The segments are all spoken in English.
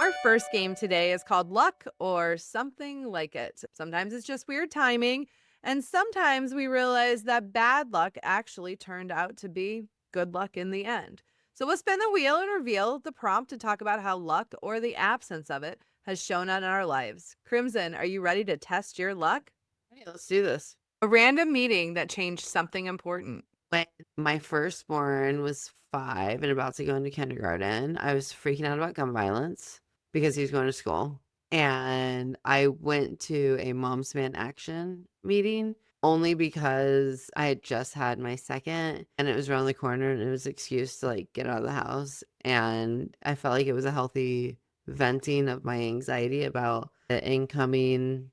Our first game today is called Luck or Something Like It. Sometimes it's just weird timing, and sometimes we realize that bad luck actually turned out to be good luck in the end. So we'll spin the wheel and reveal the prompt to talk about how luck or the absence of it has shown up in our lives. Crimson, are you ready to test your luck? Hey, let's do this. A random meeting that changed something important. When my firstborn was 5 and about to go into kindergarten, I was freaking out about gun violence because he was going to school. And I went to a Moms Man Action meeting only because I had just had my second and it was around the corner and it was an excuse to like get out of the house. And I felt like it was a healthy venting of my anxiety about the incoming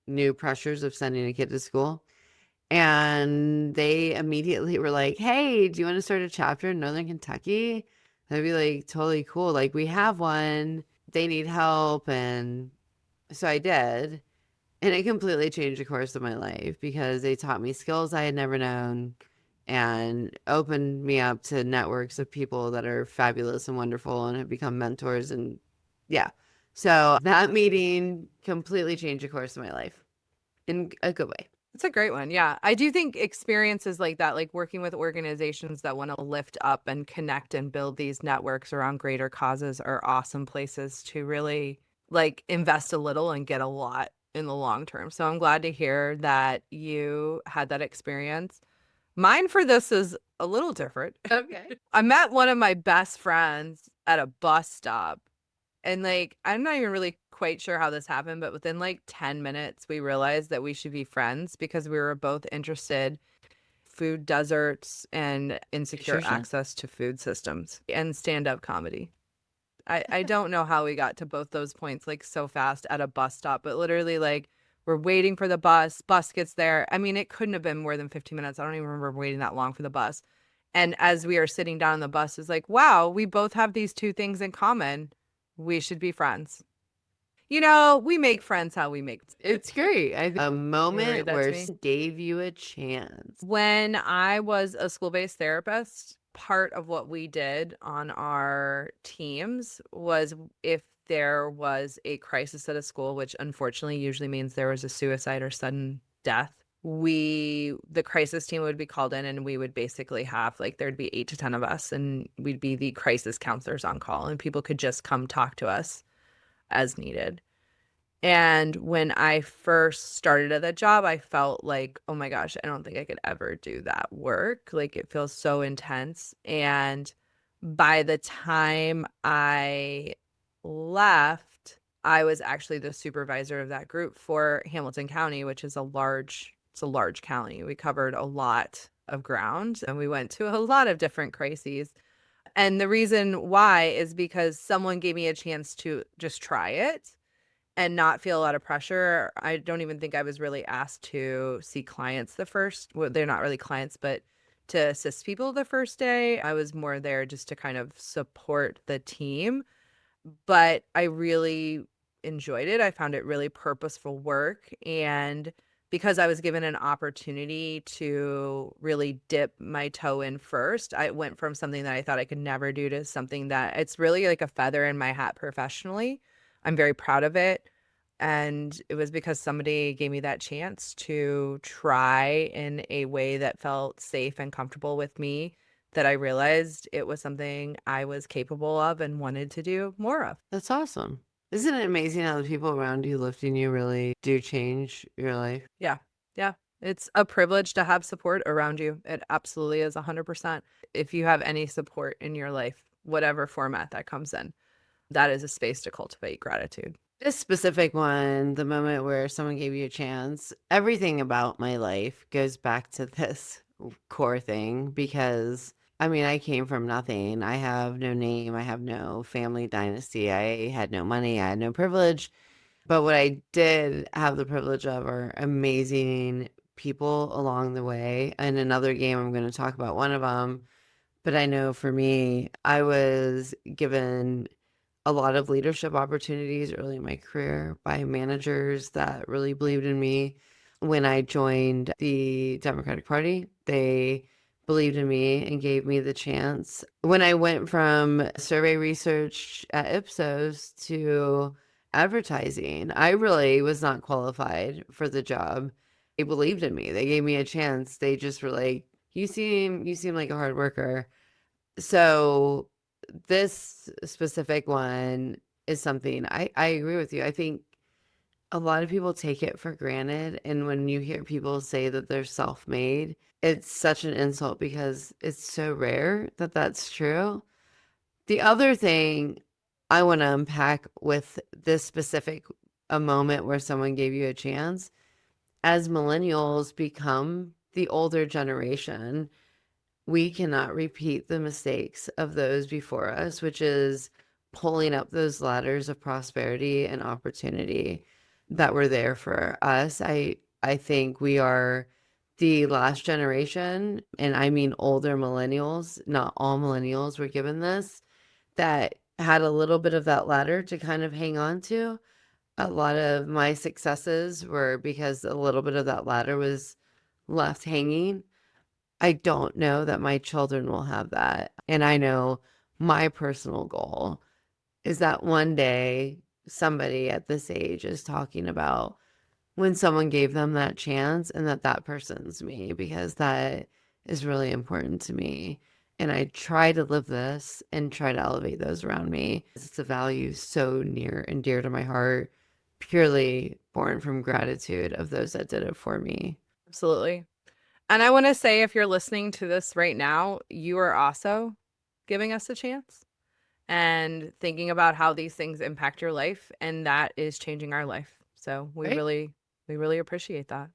new pressures of sending a kid to school. And they immediately were like, "Hey, do you want to start a chapter in Northern Kentucky?" That'd be like totally cool. Like, we have one, they need help. And so I did. And it completely changed the course of my life because they taught me skills I had never known and opened me up to networks of people that are fabulous and wonderful and have become mentors. And yeah, so that meeting completely changed the course of my life in a good way. It's a great one. Yeah. I do think experiences like that, like working with organizations that want to lift up and connect and build these networks around greater causes are awesome places to really like invest a little and get a lot in the long term. So I'm glad to hear that you had that experience. Mine for this is a little different. Okay. I met one of my best friends at a bus stop. And like, I'm not even really quite sure how this happened, but within like 10 minutes, we realized that we should be friends because we were both interested food deserts and insecure Sure, sure. access to food systems and stand-up comedy. I don't know how we got to both those points like so fast at a bus stop, but literally like we're waiting for the bus gets there. I mean, it couldn't have been more than 15 minutes. I don't even remember waiting that long for the bus. And as we are sitting down on the bus, it's like, wow, we both have these two things in common. We should be friends. You know, we make friends how we make. It's great. I think a moment That's where me. gave you a chance. When I was a school-based therapist, part of what we did on our teams was if there was a crisis at a school, which unfortunately usually means there was a suicide or sudden death, the crisis team would be called in and we would basically have like there'd be 8 to 10 of us and we'd be the crisis counselors on call and people could just come talk to us as needed. And when I first started at that job, I felt like, oh my gosh, I don't think I could ever do that work. Like it feels so intense. And by the time I left, I was actually the supervisor of that group for Hamilton County, which is it's a large county. We covered a lot of ground and we went to a lot of different crises. And the reason why is because someone gave me a chance to just try it and not feel a lot of pressure. I don't even think I was really asked to see clients the first, well, they're not really clients, but to assist people the first day. I was more there just to kind of support the team. But I really enjoyed it. I found it really purposeful work. And because I was given an opportunity to really dip my toe in first, I went from something that I thought I could never do to something that it's really like a feather in my hat professionally. I'm very proud of it. And it was because somebody gave me that chance to try in a way that felt safe and comfortable with me that I realized it was something I was capable of and wanted to do more of. That's awesome. Isn't it amazing how the people around you lifting you really do change your life? Yeah. Yeah. It's a privilege to have support around you. It absolutely is 100%. If you have any support in your life, whatever format that comes in, that is a space to cultivate gratitude. This specific one, the moment where someone gave you a chance, everything about my life goes back to this core thing because I mean, I came from nothing. I have no name. I have no family dynasty. I had no money. I had no privilege. But what I did have the privilege of are amazing people along the way. In another game, I'm going to talk about one of them. But I know for me, I was given a lot of leadership opportunities early in my career by managers that really believed in me. When I joined the Democratic Party, they believed in me and gave me the chance. When I went from survey research at Ipsos to advertising, I really was not qualified for the job. They believed in me. They gave me a chance. They just were like, you seem like a hard worker. So this specific one is something I agree with you. I think a lot of people take it for granted. And when you hear people say that they're self-made, it's such an insult because it's so rare that that's true. The other thing I want to unpack with this specific a moment where someone gave you a chance, as millennials become the older generation, we cannot repeat the mistakes of those before us, which is pulling up those ladders of prosperity and opportunity that were there for us. I think we are the last generation, and I mean older millennials, not all millennials were given this, that had a little bit of that ladder to kind of hang on to. A lot of my successes were because a little bit of that ladder was left hanging. I don't know that my children will have that. And I know my personal goal is that one day somebody at this age is talking about when someone gave them that chance and that that person's me, because that is really important to me. And I try to live this and try to elevate those around me. It's a value so near and dear to my heart, purely born from gratitude of those that did it for me. Absolutely. And I want to say, if you're listening to this right now, you are also giving us a chance and thinking about how these things impact your life. And that is changing our life. So Right? we really appreciate that.